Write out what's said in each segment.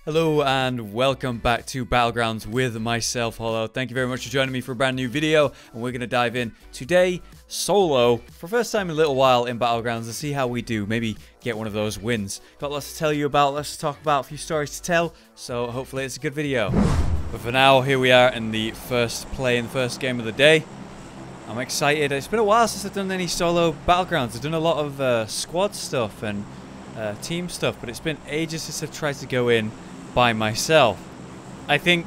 Hello and welcome back to Battlegrounds with myself, Hollow. Thank you very much for joining me for a brand new video, and we're going to dive in today solo for first time in a little while in Battlegrounds and see how we do. Maybe get one of those wins. Got lots to tell you about, lots to talk about, a few stories to tell, so hopefully it's a good video. But for now, here we are in the first play in the first game of the day. I'm excited. It's been a while since I've done any solo Battlegrounds. I've done a lot of squad stuff and team stuff, but it's been ages since I've tried to go in by myself. I think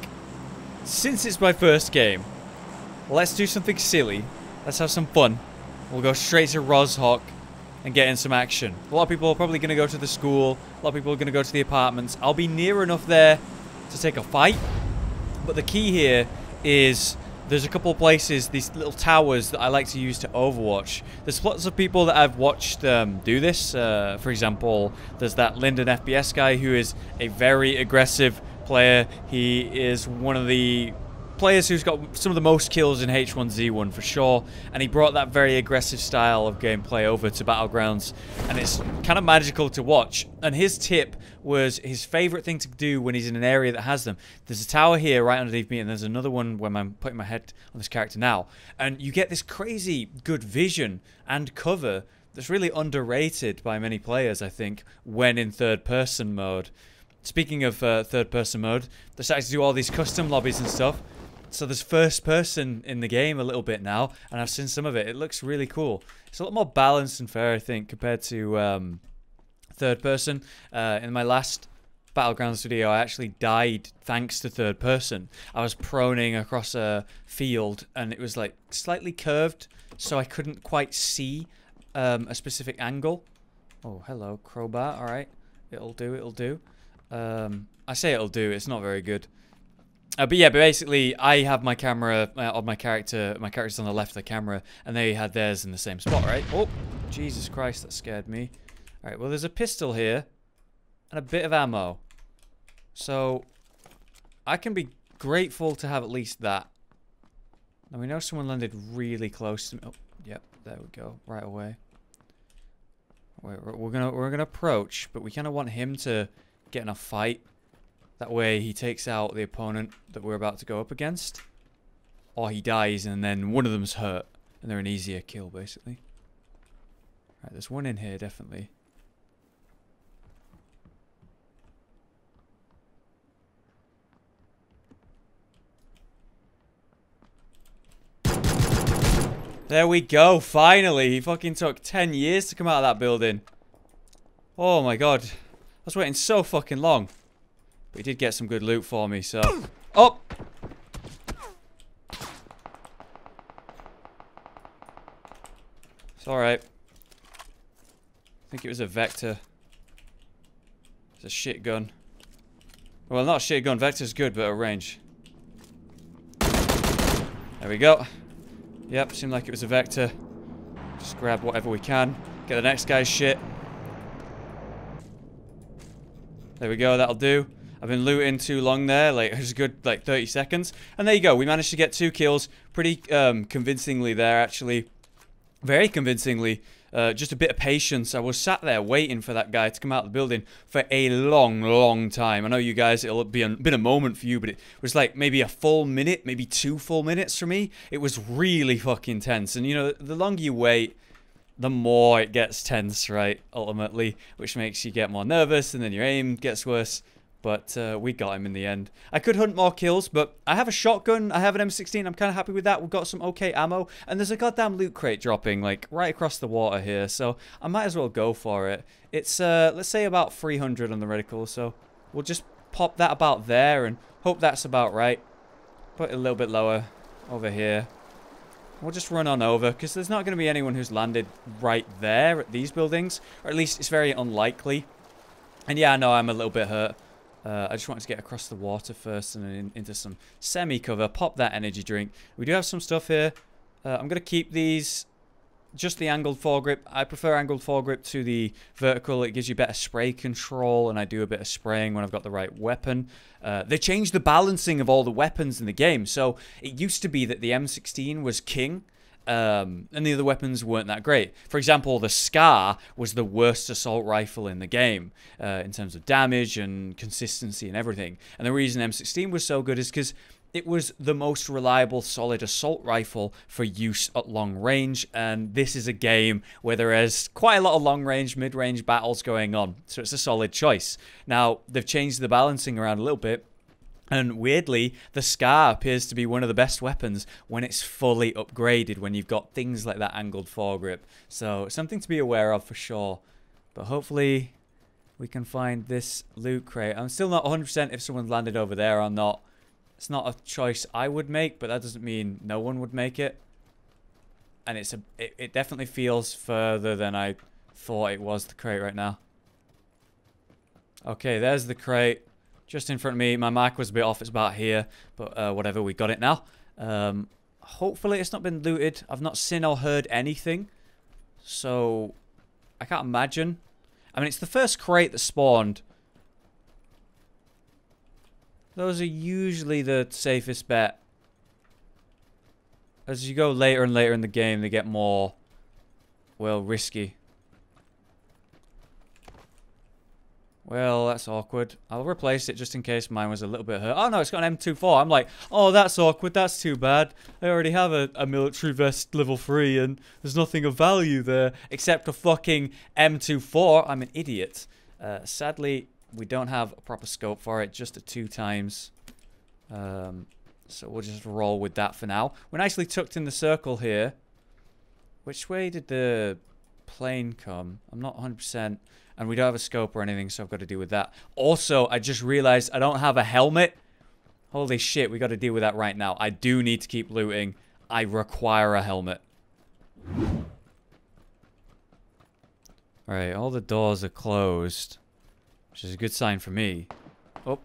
since it's my first game, let's do something silly. Let's have some fun. We'll go straight to Roshawk and get in some action. A lot of people are probably going to go to the school. A lot of people are going to go to the apartments. I'll be near enough there to take a fight. But the key here is there's a couple of places, these little towers that I like to use to overwatch. There's lots of people that I've watched do this. For example, there's that Linden FPS guy who is a very aggressive player. He is one of the players who's got some of the most kills in H1Z1 for sure. And he brought that very aggressive style of gameplay over to Battlegrounds. And it's kind of magical to watch. And his tip was his favorite thing to do when he's in an area that has them. There's a tower here right underneath me, and there's another one where I'm putting my head on this character now. And you get this crazy good vision and cover that's really underrated by many players, I think, when in third-person mode. Speaking of third-person mode, they're starting to do all these custom lobbies and stuff. So there's first person in the game a little bit now, and I've seen some of it. It looks really cool. It's a lot more balanced and fair, I think, compared to third person. In my last Battlegrounds video, I actually died thanks to third person. I was proning across a field, and it was like slightly curved, so I couldn't quite see a specific angle. Oh, hello, crowbar. All right, it'll do, it'll do. I say it'll do, it's not very good. But yeah, but basically, I have my camera on my character. My character's on the left of the camera, and they had theirs in the same spot, right? Oh, Jesus Christ, that scared me. All right, well, there's a pistol here and a bit of ammo. So I can be grateful to have at least that. Now, we know someone landed really close to me. Oh, yep, there we go, right away. We're gonna approach, but we kind of want him to get in a fight. That way he takes out the opponent that we're about to go up against. Or he dies and then one of them's hurt. And they're an easier kill, basically. Right, there's one in here, definitely. There we go, finally! He fucking took 10 years to come out of that building. Oh my god. I was waiting so fucking long. But he did get some good loot for me, so... Oh! It's alright. I think it was a Vector. It's a shit gun. Well, not a shit gun. Vector's good, but at range. There we go. Yep, seemed like it was a Vector. Just grab whatever we can. Get the next guy's shit. There we go, that'll do. I've been looting too long there, like, it was a good, like, 30 seconds. And there you go, we managed to get 2 kills. Pretty convincingly there, actually. Very convincingly. Just a bit of patience. I was sat there waiting for that guy to come out of the building for a long, long time. I know you guys, it'll be been a moment for you, but it was like maybe a full minute, maybe 2 full minutes for me. It was really fucking tense. And, you know, the longer you wait, the more it gets tense, right, ultimately. Which makes you get more nervous, and then your aim gets worse. But we got him in the end. I could hunt more kills, but I have a shotgun. I have an M16. I'm kind of happy with that. We've got some okay ammo. And there's a goddamn loot crate dropping, like, right across the water here. So I might as well go for it. It's, let's say about 300 on the reticle. So we'll just pop that about there and hope that's about right. Put it a little bit lower over here. We'll just run on over, because there's not going to be anyone who's landed right there at these buildings. Or at least it's very unlikely. And yeah, I know I'm a little bit hurt. I just wanted to get across the water first and then into some semi-cover. Pop that energy drink. We do have some stuff here. I'm going to keep these just the angled foregrip. I prefer angled foregrip to the vertical. It gives you better spray control, and I do a bit of spraying when I've got the right weapon. They changed the balancing of all the weapons in the game. So it used to be that the M16 was king, and the other weapons weren't that great. For example, the Scar was the worst assault rifle in the game in terms of damage and consistency and everything. And the reason M16 was so good is because it was the most reliable, solid assault rifle for use at long range, and this is a game where there is quite a lot of long-range, mid-range battles going on, so it's a solid choice. Now, they've changed the balancing around a little bit, and weirdly, the Scar appears to be one of the best weapons when it's fully upgraded, when you've got things like that angled foregrip. So, something to be aware of for sure. But hopefully, we can find this loot crate. I'm still not 100% if someone's landed over there or not. It's not a choice I would make, but that doesn't mean no one would make it. And it definitely feels further than I thought it was, the crate right now. Okay, there's the crate. Just in front of me. My mark was a bit off. It's about here. But whatever, we got it now. Hopefully it's not been looted. I've not seen or heard anything. So, I can't imagine. I mean, it's the first crate that spawned. Those are usually the safest bet. As you go later and later in the game, they get more, well, risky. Well, that's awkward. I'll replace it just in case mine was a little bit hurt. Oh, no, it's got an M24. I'm like, oh, that's awkward. That's too bad. I already have a military vest level 3, and there's nothing of value there except a fucking M24. I'm an idiot. Sadly, we don't have a proper scope for it, just at 2 times. So we'll just roll with that for now. We're nicely tucked in the circle here. Which way did the plane come? I'm not 100%. And we don't have a scope or anything, so I've got to deal with that. Also, I just realized I don't have a helmet. Holy shit, we got to deal with that right now. I do need to keep looting. I require a helmet. Alright, all the doors are closed. Which is a good sign for me. Oh.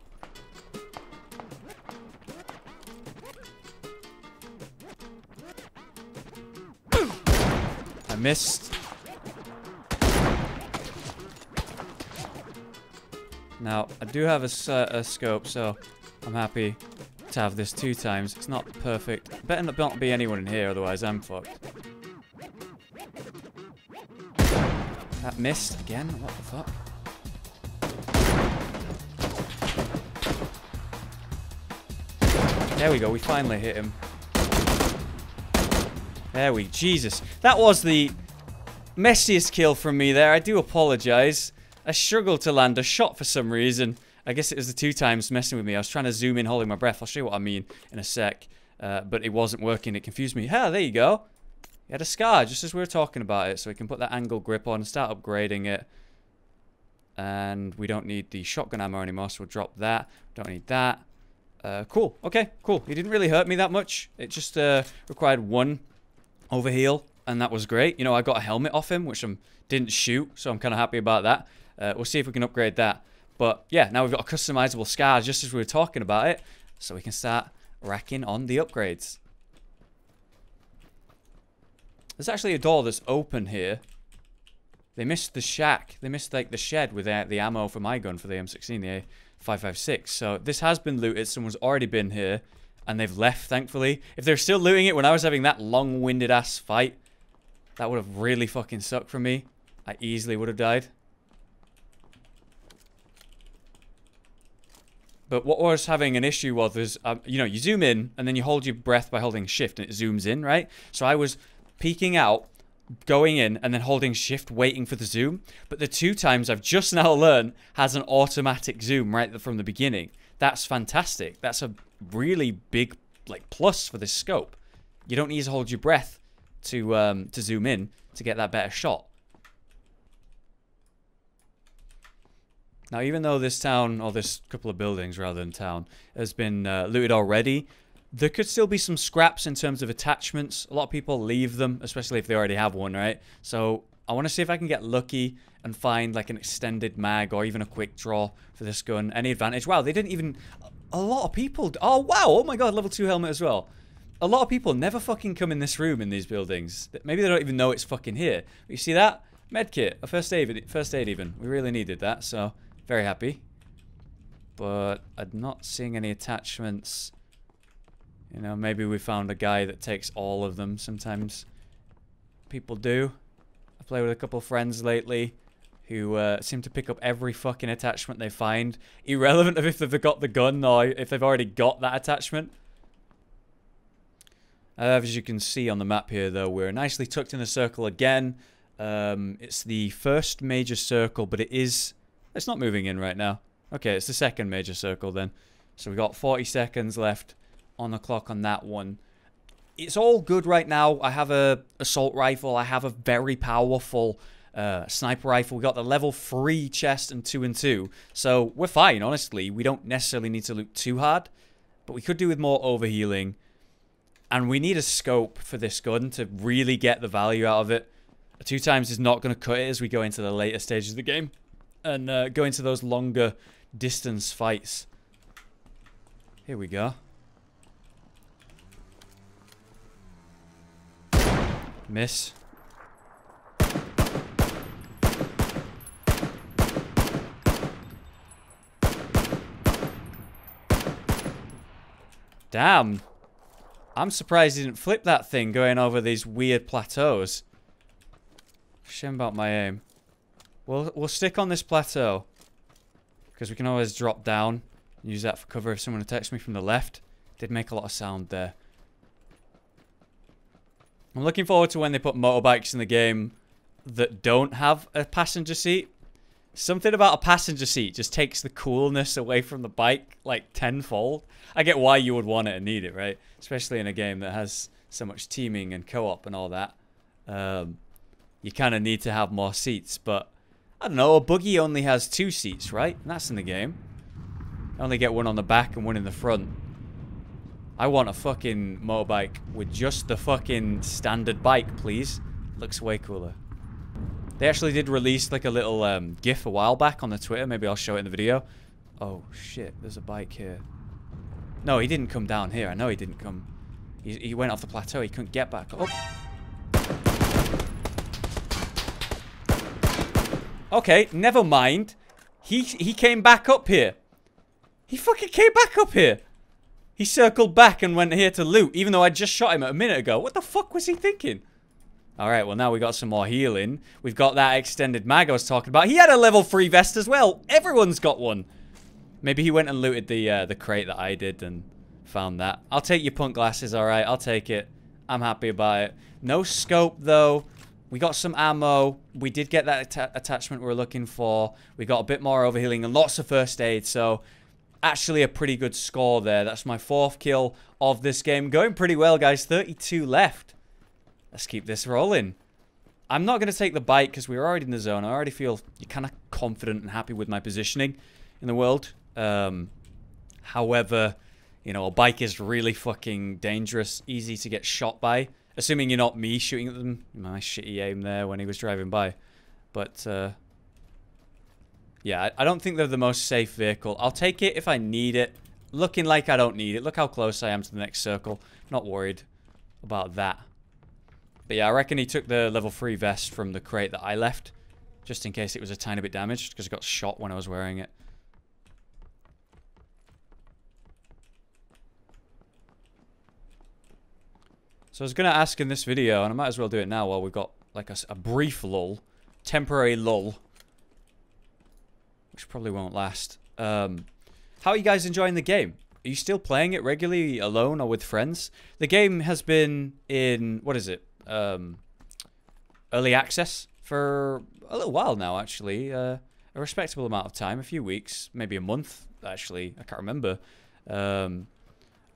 I missed. Now, I do have a scope, so I'm happy to have this 2 times. It's not perfect. Better not be anyone in here, otherwise I'm fucked. That missed again? What the fuck? There we go, we finally hit him. There we... Jesus. That was the messiest kill from me there. I do apologize. I struggled to land a shot for some reason. I guess it was the 2 times messing with me. I was trying to zoom in holding my breath. I'll show you what I mean in a sec. But it wasn't working. It confused me. Ah, there you go. He had a Scar just as we were talking about it. So we can put that angle grip on and start upgrading it. And we don't need the shotgun ammo anymore, so we'll drop that. Don't need that. Cool. Okay, cool. He didn't really hurt me that much. It just required 1 overheal, and that was great. You know, I got a helmet off him, which I didn't shoot, so I'm kind of happy about that. We'll see if we can upgrade that. But, yeah, now we've got a customizable Scar just as we were talking about it, so we can start racking on the upgrades. There's actually a door that's open here. They missed the shack. They missed, like, the shed with the ammo for my gun for the M16, the A556. So this has been looted. Someone's already been here, and they've left, thankfully. If they're still looting it when I was having that long-winded ass fight, that would have really fucking sucked for me. I easily would have died. But what was having an issue was, you know, you zoom in, and then you hold your breath by holding shift, and it zooms in, right? So I was peeking out, going in, and then holding shift, waiting for the zoom. But the 2 times I've just now learned has an automatic zoom right from the beginning. That's fantastic. That's a really big, like, plus for this scope. You don't need to hold your breath to zoom in to get that better shot. Now, even though this town, or this couple of buildings rather than town, has been looted already, there could still be some scraps in terms of attachments. A lot of people leave them, especially if they already have one, right? So I want to see if I can get lucky and find like an extended mag or even a quick draw for this gun. Any advantage? Wow, they didn't even... A lot of people... Oh, wow. Oh, my God. Level 2 helmet as well. A lot of people never fucking come in this room in these buildings. Maybe they don't even know it's fucking here. But you see that? Medkit. A first aid even. We really needed that, so very happy. But I'm not seeing any attachments. You know, maybe we found a guy that takes all of them. Sometimes people do. I play with a couple of friends lately who seem to pick up every fucking attachment they find, irrelevant of if they've got the gun or if they've already got that attachment. As you can see on the map here, though, we're nicely tucked in a circle again. It's the first major circle, but it's not moving in right now. Okay, it's the second major circle then. So we got 40 seconds left on the clock on that one. It's all good right now. I have a assault rifle. I have a very powerful sniper rifle. We got the level 3 chest and 2 and 2. So we're fine, honestly. We don't necessarily need to loot too hard, but we could do with more overhealing. And we need a scope for this gun to really get the value out of it. 2 times is not going to cut it as we go into the later stages of the game and go into those longer distance fights. Here we go. Miss. Damn. I'm surprised he didn't flip that thing going over these weird plateaus. Shame about my aim. We'll stick on this plateau, because we can always drop down and use that for cover if someone attacks me from the left. Did make a lot of sound there. I'm looking forward to when they put motorbikes in the game that don't have a passenger seat. Something about a passenger seat just takes the coolness away from the bike like tenfold. I get why you would want it and need it, right? Especially in a game that has so much teaming and co-op and all that. You kind of need to have more seats, but I don't know, a buggy only has 2 seats, right? And that's in the game. I only get one on the back and one in the front. I want a fucking motorbike with just the fucking standard bike, please. Looks way cooler. They actually did release like a little GIF a while back on the Twitter. Maybe I'll show it in the video. Oh shit, there's a bike here. No, he didn't come down here. I know he didn't come. He went off the plateau. He couldn't get back up. Okay, never mind. He came back up here. He fucking came back up here. He circled back and went here to loot, even though I just shot him a minute ago. What the fuck was he thinking? Alright, well now we got some more healing. We've got that extended mag I was talking about. He had a level 3 vest as well. Everyone's got one. Maybe he went and looted the crate that I did and found that. I'll take your punk glasses, alright. I'll take it. I'm happy about it. No scope, though. We got some ammo. We did get that attachment we were looking for. We got a bit more overhealing and lots of first aid, so actually a pretty good score there. That's my 4th kill of this game. Going pretty well, guys. 32 left. Let's keep this rolling. I'm not going to take the bike because we're already in the zone. I already feel kind of confident and happy with my positioning in the world. However, you know, a bike is really fucking dangerous, easy to get shot by. Assuming you're not me shooting at them. My shitty aim there when he was driving by. But, yeah, I don't think they're the most safe vehicle. I'll take it if I need it. Looking like I don't need it. Look how close I am to the next circle. Not worried about that. But yeah, I reckon he took the level 3 vest from the crate that I left. Just in case it was a tiny bit damaged. Because it got shot when I was wearing it. So I was going to ask in this video, and I might as well do it now while we've got like a brief lull. Temporary lull. Which probably won't last. How are you guys enjoying the game? Are you still playing it regularly, alone or with friends? The game has been in, what is it? Early access for a little while now, actually. A respectable amount of time, a few weeks, maybe a month, actually. I can't remember.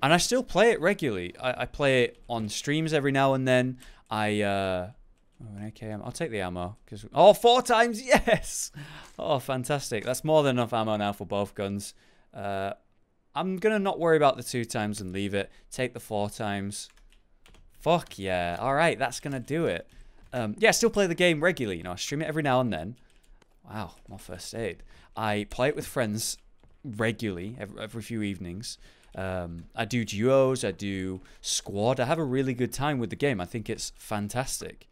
And I still play it regularly. I play it on streams every now and then. An AKM. I'll take the ammo. Oh, 4 times, yes! Oh, fantastic. That's more than enough ammo now for both guns. I'm going to not worry about the 2 times and leave it. Take the 4 times. Fuck yeah. Alright, that's going to do it. Yeah, I still play the game regularly. You know, I stream it every now and then. Wow, more first aid. I play it with friends regularly, every few evenings. I do duos, I do squad. I have a really good time with the game. I think it's fantastic.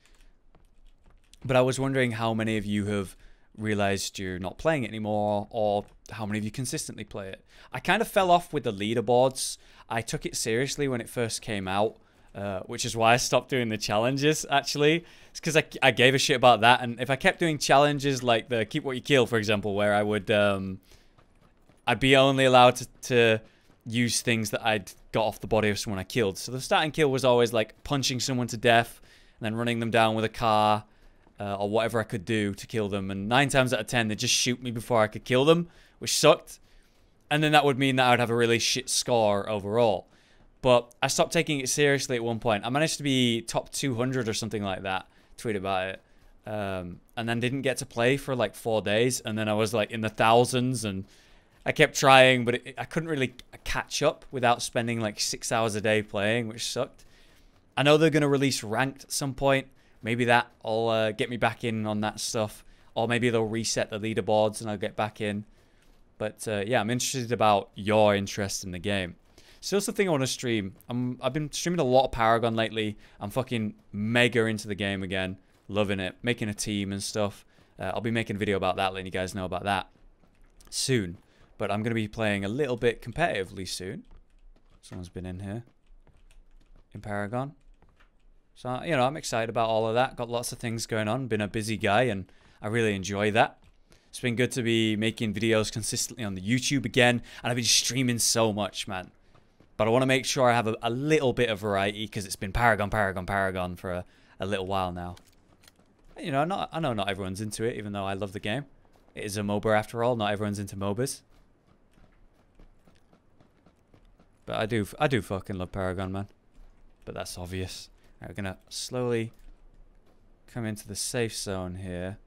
But I was wondering how many of you have realized you're not playing it anymore, or how many of you consistently play it. I kind of fell off with the leaderboards. I took it seriously when it first came out. which is why I stopped doing the challenges, actually. It's because I gave a shit about that, and if I kept doing challenges like the Keep What You Kill, for example, where I would, I'd be only allowed to use things that I'd got off the body of someone I killed. So the starting kill was always like punching someone to death, and then running them down with a car, or whatever I could do to kill them, and 9 times out of 10, they'd just shoot me before I could kill them, which sucked. And then that would mean that I would have a really shit score overall. But I stopped taking it seriously at one point. I managed to be top 200 or something like that. Tweet about it. And then didn't get to play for like 4 days. And then I was like in the thousands. And I kept trying, but I couldn't really catch up without spending like 6 hours a day playing, which sucked. I know they're going to release Ranked at some point. Maybe that'll get me back in on that stuff. Or maybe they'll reset the leaderboards and I'll get back in. But yeah, I'm interested about your interest in the game. Still something I want to stream. I've been streaming a lot of Paragon lately. I'm fucking mega into the game again. Loving it. Making a team and stuff. I'll be making a video about that, letting you guys know about that soon. But I'm going to be playing a little bit competitively soon. Someone's been in here. In Paragon. So, you know, I'm excited about all of that. Got lots of things going on. Been a busy guy and I really enjoy that. It's been good to be making videos consistently on the YouTube again. And I've been streaming so much, man. But I want to make sure I have a little bit of variety because it's been Paragon for a little while now. You know, I know not everyone's into it, even though I love the game. It is a MOBA after all. Not everyone's into MOBAs. But I do fucking love Paragon, man. But that's obvious. Right, we're going to slowly come into the safe zone here.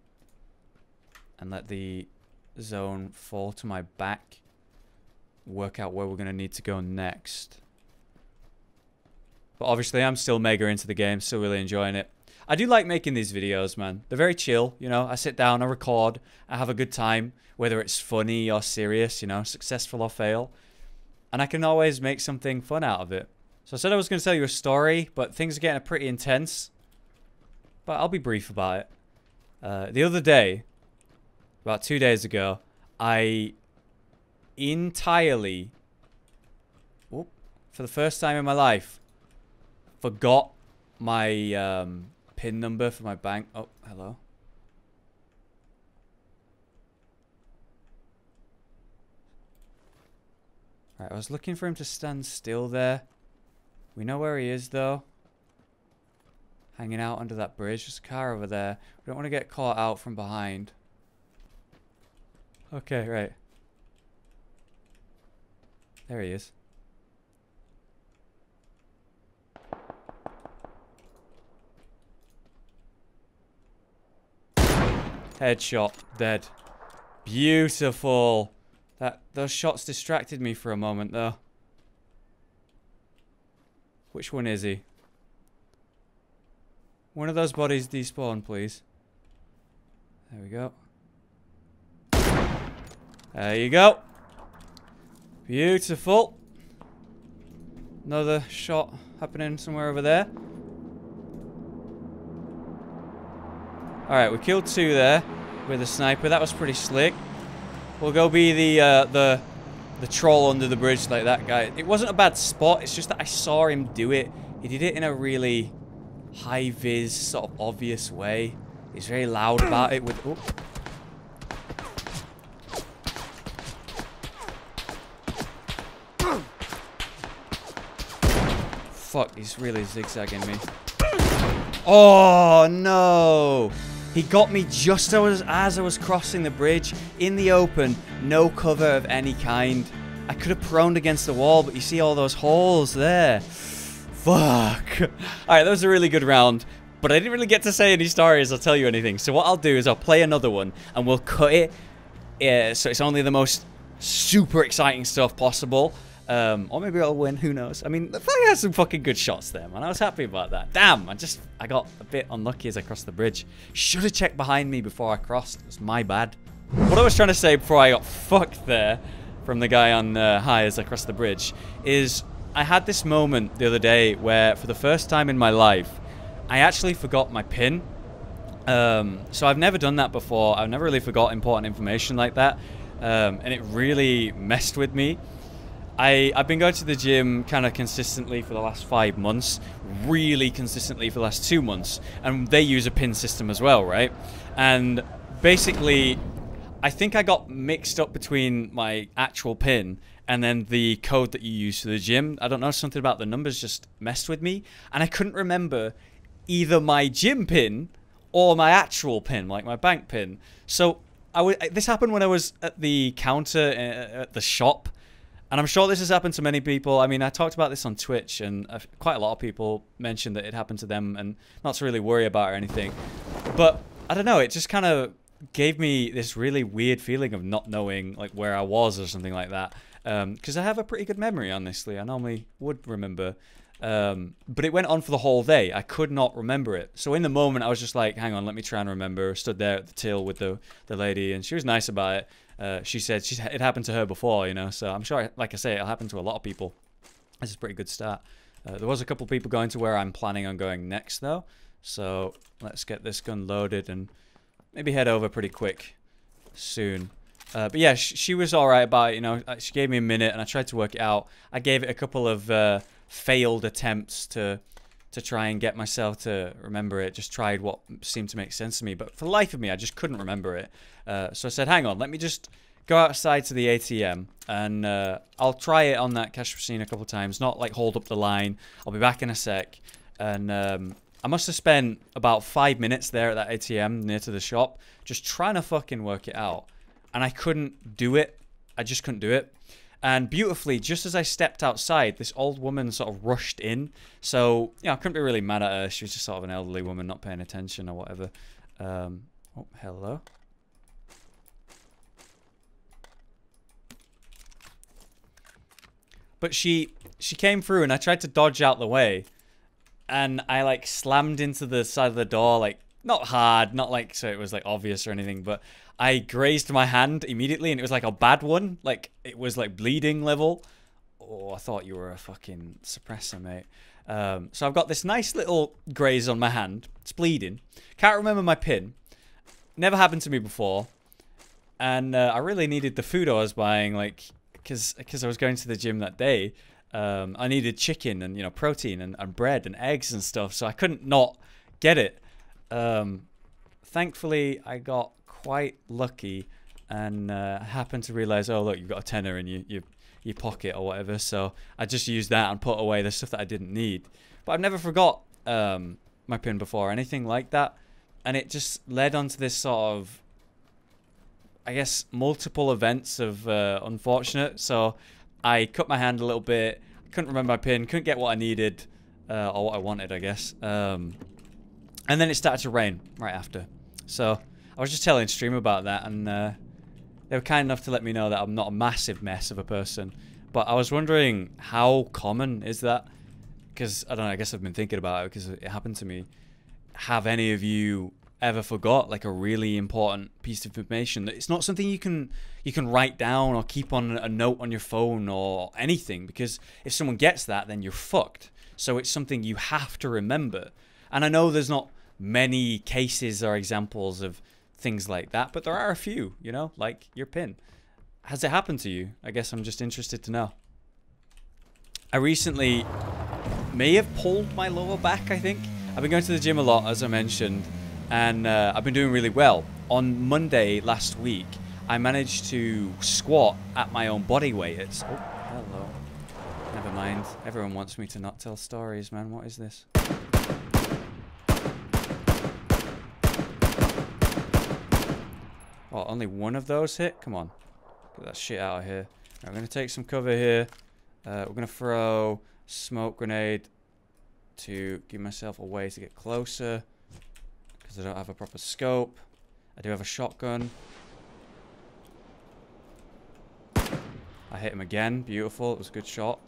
And let the zone fall to my back. Work out where we're going to need to go next. But obviously I'm still mega into the game, still really enjoying it. I do like making these videos, man. They're very chill, you know. I sit down, I record, I have a good time, whether it's funny or serious, you know, successful or fail. And I can always make something fun out of it. So I said I was going to tell you a story, but things are getting pretty intense. But I'll be brief about it. The other day, about 2 days ago, I entirely, for the first time in my life, forgot my PIN number for my bank. Oh, hello. Right, I was looking for him to stand still there. We know where he is, though. Hanging out under that bridge. There's a car over there. We don't want to get caught out from behind. Okay, right. There he is. Headshot. Dead. Beautiful. Those shots distracted me for a moment, though. Which one is he? One of those bodies despawn, please. There we go. There you go. Beautiful. Another shot happening somewhere over there. Alright, we killed 2 there with a sniper. That was pretty slick. We'll go be the troll under the bridge like that guy. It wasn't a bad spot. It's just that I saw him do it. He did it in a really high-vis, sort of obvious way. He's very loud about it with... Oh. Fuck, he's really zigzagging me. Oh, no! He got me just as I was crossing the bridge, in the open, no cover of any kind. I could have proned against the wall, but you see all those holes there. Fuck. Alright, that was a really good round, but I didn't really get to say any stories or tell you anything. So what I'll do is I'll play another one, and we'll cut it so it's only the most super exciting stuff possible. Or maybe I'll win, who knows. I mean, the flag had some fucking good shots there, man. I was happy about that. Damn, I got a bit unlucky as I crossed the bridge. Should have checked behind me before I crossed. It was my bad. What I was trying to say before I got fucked there from the guy on high as I crossed the bridge is I had this moment the other day where for the first time in my life, I actually forgot my PIN. So I've never done that before. I've never really forgot important information like that. And it really messed with me. I've been going to the gym kind of consistently for the last 5 months, really consistently for the last 2 months, and they use a pin system as well, right? And basically, I think I got mixed up between my actual pin and then the code that you use for the gym. I don't know, something about the numbers just messed with me, and I couldn't remember either my gym pin or my actual pin, like my bank pin. So this happened when I was at the counter at the shop. And I'm sure this has happened to many people. I mean, I talked about this on Twitch, and quite a lot of people mentioned that it happened to them, and not to really worry about it or anything. But I don't know, it just kind of gave me this really weird feeling of not knowing like where I was or something like that. Because I have a pretty good memory, honestly. I normally would remember. But it went on for the whole day. I could not remember it. So in the moment, I was just like, hang on, let me try and remember. Stood there at the till with the lady, and she was nice about it. She said it happened to her before, you know, so I'm sure, like I say, it'll happen to a lot of people. This is a pretty good start. There was a couple of people going to where I'm planning on going next, though. So let's get this gun loaded and maybe head over pretty quick soon. But yeah, she was all right about it, you know. She gave me a minute, and I tried to work it out. I gave it a couple of failed attempts to try and get myself to remember it. Just tried what seemed to make sense to me, but for the life of me, I just couldn't remember it. So I said, hang on, let me just go outside to the ATM, and I'll try it on that cash machine a couple of times, not like hold up the line. I'll be back in a sec. And I must have spent about 5 minutes there at that ATM near to the shop, just trying to fucking work it out. And I couldn't do it. I just couldn't do it. And beautifully, just as I stepped outside, this old woman sort of rushed in. So, yeah, I couldn't be really mad at her. She was just sort of an elderly woman not paying attention or whatever. Oh, hello. But she came through, and I tried to dodge out the way. And I, like, slammed into the side of the door, like, not hard, not like so it was, like, obvious or anything, but I grazed my hand immediately, and it was like a bad one. Like, it was like bleeding level. Oh, I thought you were a fucking suppressor, mate. So I've got this nice little graze on my hand. It's bleeding. Can't remember my pin. Never happened to me before. And I really needed the food I was buying, like, because I was going to the gym that day. I needed chicken and, you know, protein and bread and eggs and stuff, so I couldn't not get it. Thankfully, I got quite lucky and happened to realize, oh look, you've got a tenner in your pocket or whatever, so I just used that and put away the stuff that I didn't need. But I've never forgot my pin before or anything like that, and it just led on to this sort of, I guess, multiple events of unfortunate. So I cut my hand a little bit, couldn't remember my pin, couldn't get what I needed or what I wanted, I guess, and then it started to rain right after. So I was just telling Stream about that, and they were kind enough to let me know that I'm not a massive mess of a person. But I was wondering, how common is that? Because, I don't know, I guess I've been thinking about it because it happened to me. Have any of you ever forgot, like, a really important piece of information that it's not something you can write down or keep on a note on your phone or anything? Because if someone gets that, then you're fucked. So it's something you have to remember. And I know there's not many cases or examples of things like that, but there are a few, you know, like your pin. Has it happened to you? I guess I'm just interested to know. I recently may have pulled my lower back, I think. I've been going to the gym a lot, as I mentioned, and I've been doing really well. On Monday last week, I managed to squat at my own body weight. It's, oh, hello. Never mind. Everyone wants me to not tell stories, man. What is this? Oh, only one of those hit? Come on. Get that shit out of here. Right, I'm going to take some cover here. We're going to throw smoke grenade to give myself a way to get closer, because I don't have a proper scope. I do have a shotgun. I hit him again. Beautiful. It was a good shot.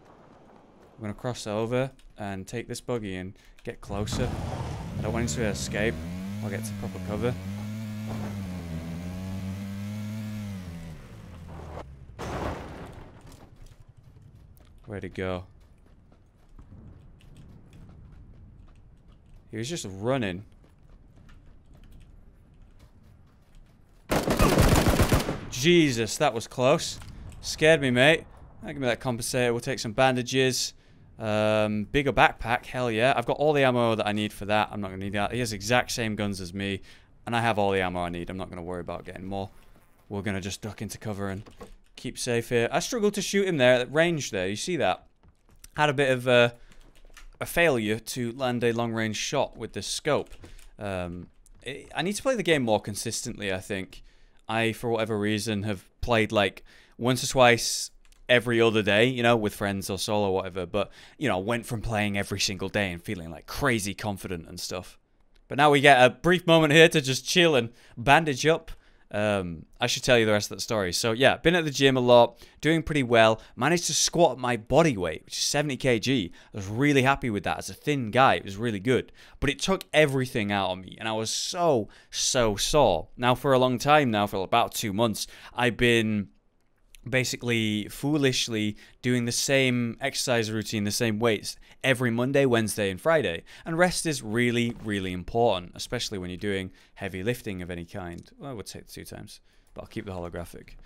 I'm going to cross over and take this buggy and get closer. I don't want him to escape. I'll get to proper cover. Where'd it go? He was just running. Jesus, that was close. Scared me, mate. Give me that compensator. We'll take some bandages. Bigger backpack. Hell yeah. I've got all the ammo that I need for that. I'm not going to need that. He has the exact same guns as me. And I have all the ammo I need. I'm not going to worry about getting more. We're going to just duck into cover and keep safe here. I struggled to shoot him there at range there. You see that? Had a bit of a failure to land a long-range shot with this scope. I need to play the game more consistently, I think. I, for whatever reason, have played like once or twice every other day, you know, with friends or solo or whatever. But, you know, went from playing every single day and feeling like crazy confident and stuff. But now we get a brief moment here to just chill and bandage up. I should tell you the rest of that story. So yeah, been at the gym a lot, doing pretty well. Managed to squat my body weight, which is 70 kg. I was really happy with that. As a thin guy, it was really good. But it took everything out of me, and I was so sore. Now for a long time now, for about 2 months, I've been basically foolishly doing the same exercise routine, the same weights every Monday, Wednesday, and Friday. And rest is really, really important, especially when you're doing heavy lifting of any kind. Well, I would say 2 times, but I'll keep the holographic.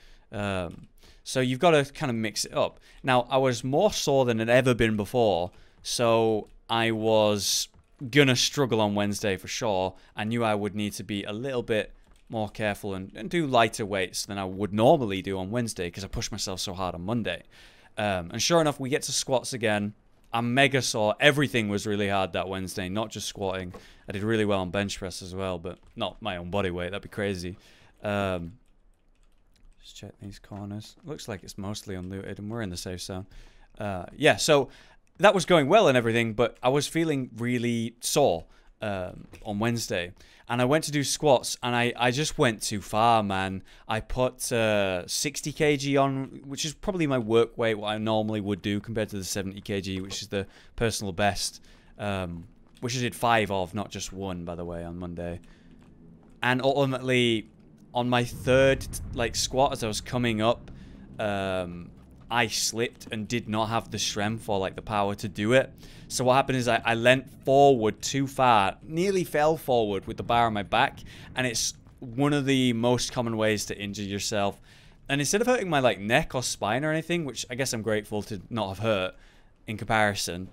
So you've got to kind of mix it up. Now, I was more sore than I'd ever been before, so I was gonna struggle on Wednesday for sure. I knew I would need to be a little bit more careful and do lighter weights than I would normally do on Wednesday because I pushed myself so hard on Monday. And sure enough, we get to squats again. I'm mega sore. Everything was really hard that Wednesday, not just squatting. I did really well on bench press as well, but not my own body weight. That'd be crazy. Just check these corners. Looks like it's mostly unlooted, and we're in the safe zone. Yeah, so that was going well and everything, but I was feeling really sore on Wednesday. And I went to do squats, and I just went too far, man. I put 60 kg on, which is probably my work weight, what I normally would do compared to the 70 kg, which is the personal best, which I did 5 of, not just 1, by the way, on Monday. And ultimately, on my third squat, as I was coming up, I slipped and did not have the strength or the power to do it. So what happened is I leant forward too far, nearly fell forward with the bar on my back, and it's one of the most common ways to injure yourself. And instead of hurting my neck or spine or anything, which I guess I'm grateful to not have hurt in comparison,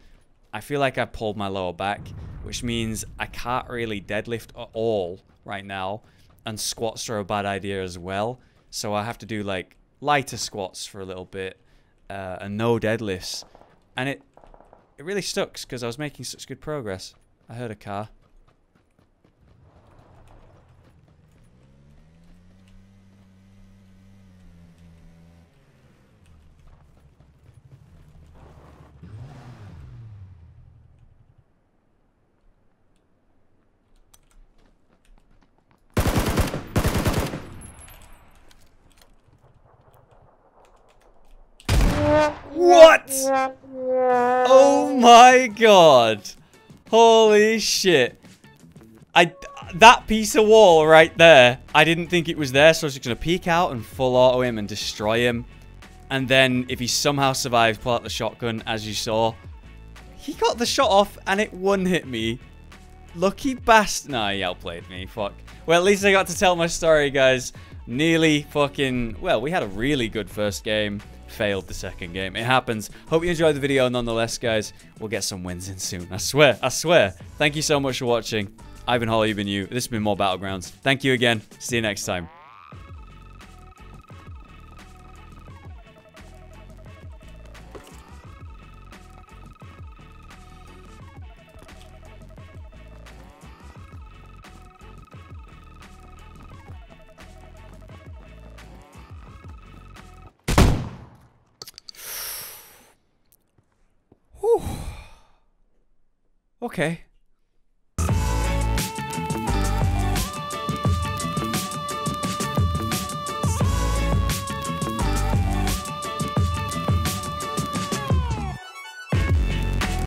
I feel like I pulled my lower back, which means I can't really deadlift at all right now, and squats are a bad idea as well. So I have to do lighter squats for a little bit and no deadlifts, and it really sucks because I was making such good progress. I heard a car. What? Oh my god. Holy shit. That piece of wall right there, I didn't think it was there, so I was just going to peek out and full auto him and destroy him. And then, if he somehow survived, pull out the shotgun, as you saw. He got the shot off, and it one-hit me. Lucky bastard. Nah, he outplayed me. Fuck. Well, at least I got to tell my story, guys. Nearly fucking... Well, we had a really good first game. Failed the second game. It happens. Hope you enjoyed the video nonetheless, guys. We'll get some wins in soon. I swear. I swear. Thank you so much for watching. I've been Hollow, you've been you. This has been more Battlegrounds. Thank you again. See you next time. Okay.